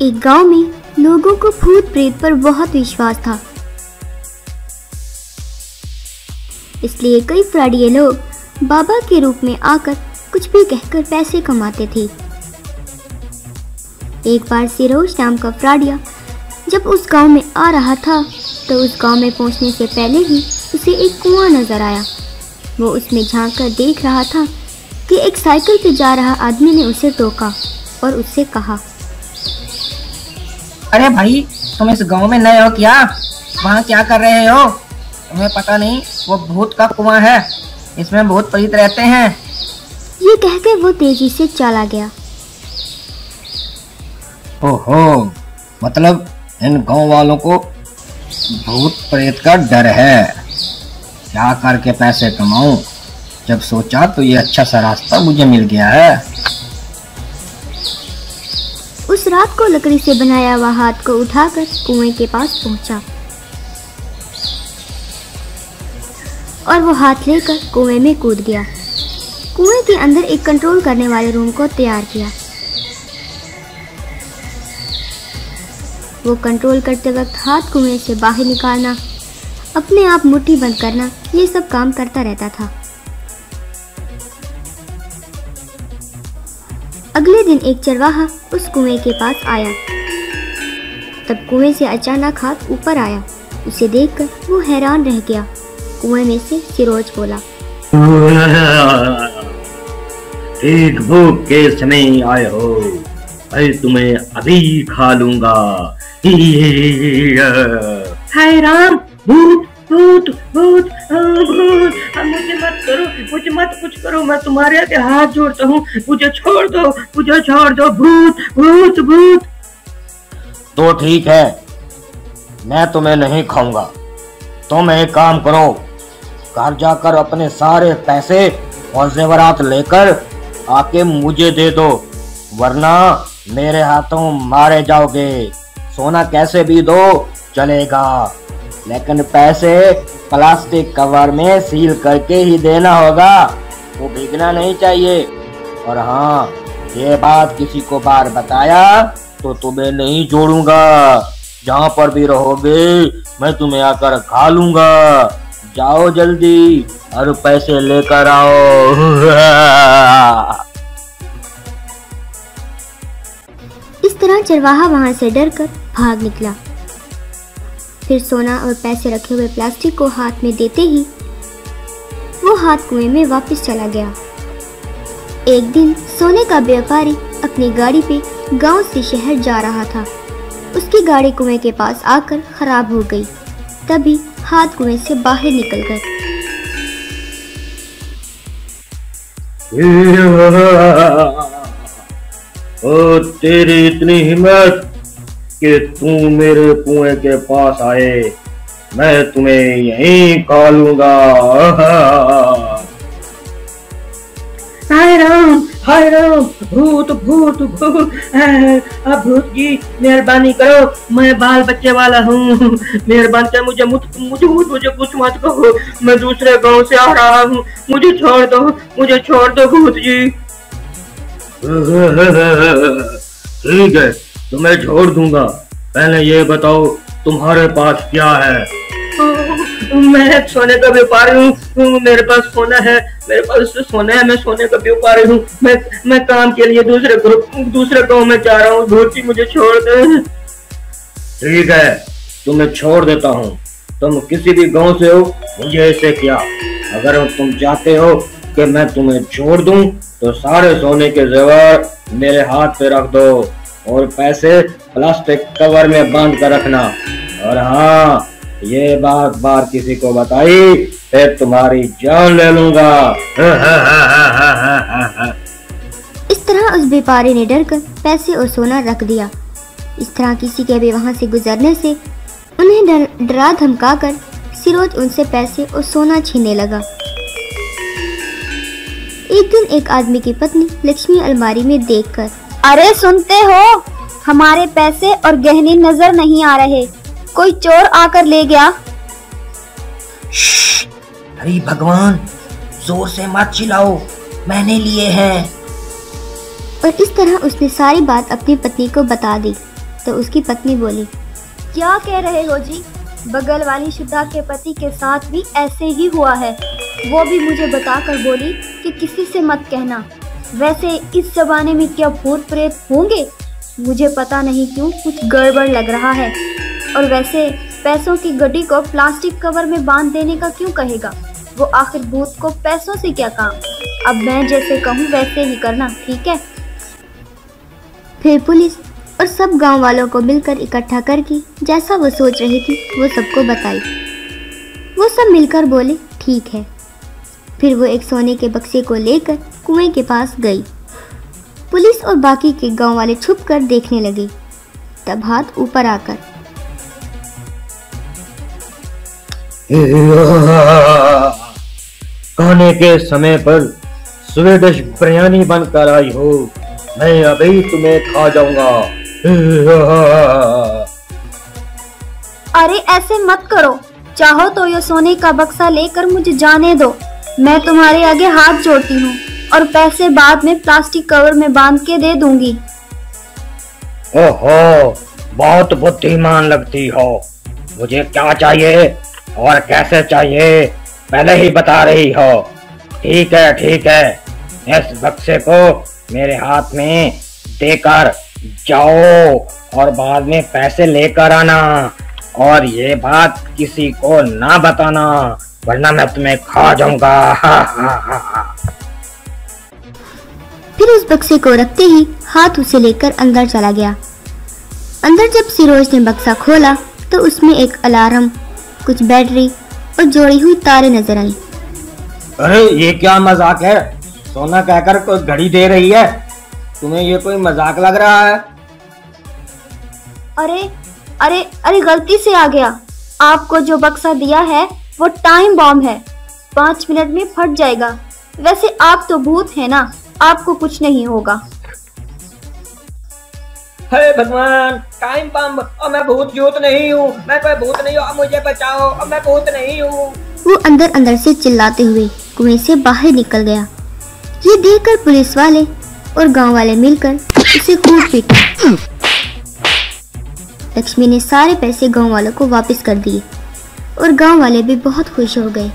एक गांव में लोगों को भूत प्रेत पर बहुत विश्वास था, इसलिए कई फ्रॉडिये लोग बाबा के रूप में आकर कुछ भी कहकर पैसे कमाते थे। एक बार सिरोज नाम का फ्रॉडिया जब उस गांव में आ रहा था तो उस गांव में पहुंचने से पहले ही उसे एक कुआं नजर आया। वो उसमें झांक कर देख रहा था कि एक साइकिल पे जा रहा आदमी ने उसे टोका और उससे कहा, अरे भाई, तुम इस गांव में नए हो क्या? वहाँ क्या कर रहे हो? तुम्हें पता नहीं वो भूत का कुआं है, इसमें भूत प्रेत रहते हैं। ये कहकर वो तेजी से चला गया। ओहो, मतलब इन गांव वालों को भूत प्रेत का डर है। क्या करके पैसे कमाऊं? जब सोचा तो ये अच्छा सा रास्ता मुझे मिल गया है। उस रात को लकड़ी से बनाया हुआ हाथ को उठाकर कुएं के पास पहुंचा और वो हाथ लेकर कुएं में कूद गया। कुएं के अंदर एक कंट्रोल करने वाले रूम को तैयार किया। वो कंट्रोल करते वक्त हाथ कुएं से बाहर निकालना, अपने आप मुट्ठी बंद करना, ये सब काम करता रहता था। अगले दिन एक चरवाहा उस कुएं के पास आया। तब कुएं से अचानक हाथ ऊपर आया। उसे देखकर वो हैरान रह गया। कुएं में से सिरोज बोला, एक भूख के समय आए हो, मैं तुम्हें अभी खा लूंगा। हाय राम, भूत भूत भूत भूत, मुझे मत करो, मुझे मत कुछ करो, मैं तुम्हारे आगे हाथ जोड़ता हूँ, मुझे छोड़ दो, मुझे छोड़ दो, भूत भूत भूत। तो ठीक है, मैं तुम्हें नहीं खाऊंगा। तुम एक काम करो, घर जाकर अपने सारे पैसे और जेवरात लेकर आके मुझे दे दो, वरना मेरे हाथों मारे जाओगे। सोना कैसे भी दो चलेगा, लेकिन पैसे प्लास्टिक कवर में सील करके ही देना होगा, वो भीगना नहीं चाहिए। और हाँ, ये बात किसी को बार बताया तो तुम्हें नहीं छोड़ूंगा। जहाँ पर भी रहोगे मैं तुम्हें आकर खा लूंगा। जाओ जल्दी और पैसे लेकर आओ। इस तरह चरवाहा वहां से डरकर भाग निकला। फिर सोना और पैसे रखे हुए प्लास्टिक को हाथ में देते ही वो हाथ कुएं में वापस चला गया। एक दिन सोने का व्यापारी अपनी गाड़ी पे गांव से शहर जा रहा था। उसकी गाड़ी कुएं के पास आकर खराब हो गई। तभी हाथ कुएं से बाहर निकल गए। ओ तेरी इतनी हिम्मत कि तू मेरे कुएं के पास आए, मैं तुम्हें यहीं खा लूंगा। हाय राम, भूत भूत भूत, अब भूत जी मेहरबानी करो, मैं बाल बच्चे वाला हूँ, मेहरबानी कर मुझे कुछ मत कहो, मैं दूसरे गांव से आ रहा हूँ, मुझे छोड़ दो भूत जी। ठीक है, तुम्हें छोड़ दूंगा। पहले ये बताओ तुम्हारे पास क्या है? मैं सोने का व्यापारी हूँ, मेरे पास सोना है, मैं सोने का व्यापारी हूँ। मैं काम के लिए दूसरे गांव में जा रहा हूँ, भूत जी मुझे छोड़ दे। ठीक है, तुम्हें छोड़ देता हूँ। तुम किसी भी गांव से हो, मुझे ऐसे क्या। अगर तुम चाहते हो कि मैं तुम्हें छोड़ दूं तो सारे सोने के जेवर मेरे हाथ पे रख दो और पैसे प्लास्टिक कवर में बांध कर रखना। और हाँ, ये बात बार किसी को बताई फिर तुम्हारी जान ले लूंगा। इस तरह उस व्यापारी ने डरकर पैसे और सोना रख दिया। इस तरह किसी के भी वहां से गुजरने से उन्हें डरा धमकाकर सिरोज उनसे पैसे और सोना छीनने लगा। एक दिन एक आदमी की पत्नी लक्ष्मी अलमारी में देखकर, अरे सुनते हो, हमारे पैसे और गहने नजर नहीं आ रहे, कोई चोर आकर ले गया। अरे भगवान, जोर से मत चिल्लाओ, मैंने लिए हैं। और इस तरह उसने सारी बात अपनी पत्नी को बता दी। तो उसकी पत्नी बोली, क्या कह रहे हो जी? बगल वाली शुदा के पति के साथ भी ऐसे ही हुआ है। वो भी मुझे बताकर बोली कि किसी से मत कहना। वैसे इस जमाने में क्या भूत प्रेत होंगे? मुझे पता नहीं क्यों कुछ गड़बड़ लग रहा है। और वैसे पैसों की गड्डी को प्लास्टिक कवर में बांध देने का क्यों कहेगा? वो आखिर भूत को पैसों से क्या काम? अब मैं जैसे कहूँ वैसे ही करना, ठीक है? फिर पुलिस और सब गांव वालों को मिलकर इकट्ठा करके जैसा वो सोच रही थी वो सबको बताई। वो सब मिलकर बोले, ठीक है। फिर वो एक सोने के बक्से को लेकर कुएं के पास गई। पुलिस और बाकी के गांव वाले छुपकर देखने लगे। तब हाथ ऊपर आकर, खाने के समय पर स्वीडिश बिरयानी बनकर आई हो, मैं अभी तुम्हें खा जाऊंगा। अरे ऐसे मत करो, चाहो तो ये सोने का बक्सा लेकर मुझे जाने दो। मैं तुम्हारे आगे हाथ जोड़ती हूँ और पैसे बाद में प्लास्टिक कवर में बांध के दे दूंगी। ओहो, बहुत बुद्धिमान लगती हो। मुझे क्या चाहिए और कैसे चाहिए पहले ही बता रही हो। ठीक है ठीक है, इस बक्से को मेरे हाथ में देकर जाओ और बाद में पैसे लेकर आना, और ये बात किसी को ना बताना वरना मैं तुम्हें खा जाऊंगा। फिर उस बक्से को रखते ही हाथ उसे लेकर अंदर चला गया। अंदर जब सिरोज ने बक्सा खोला तो उसमें एक अलार्म, कुछ बैटरी और जोड़ी हुई तारें नजर आई। अरे ये क्या मजाक है? सोना कहकर कोई घड़ी दे रही है। तुम्हें ये कोई मजाक लग रहा है? अरे अरे अरे गलती से आ गया। आपको जो बक्सा दिया है वो टाइम बॉम्ब है, 5 मिनट में फट जाएगा। वैसे आप तो भूत है ना, आपको कुछ नहीं होगा। हे भगवान, टाइम बम! और मैं भूत नहीं हूँ, मैं कोई भूत नहीं हूँ, मुझे बचाओ, और मैं भूत नहीं हूँ। वो अंदर अंदर से चिल्लाते हुए कुएं से बाहर निकल गया। ये देखकर पुलिस वाले और गांव वाले मिलकर उसे खूब पीटा। लक्ष्मी ने सारे पैसे गांव वालों को वापस कर दिए और गांव वाले भी बहुत खुश हो गए।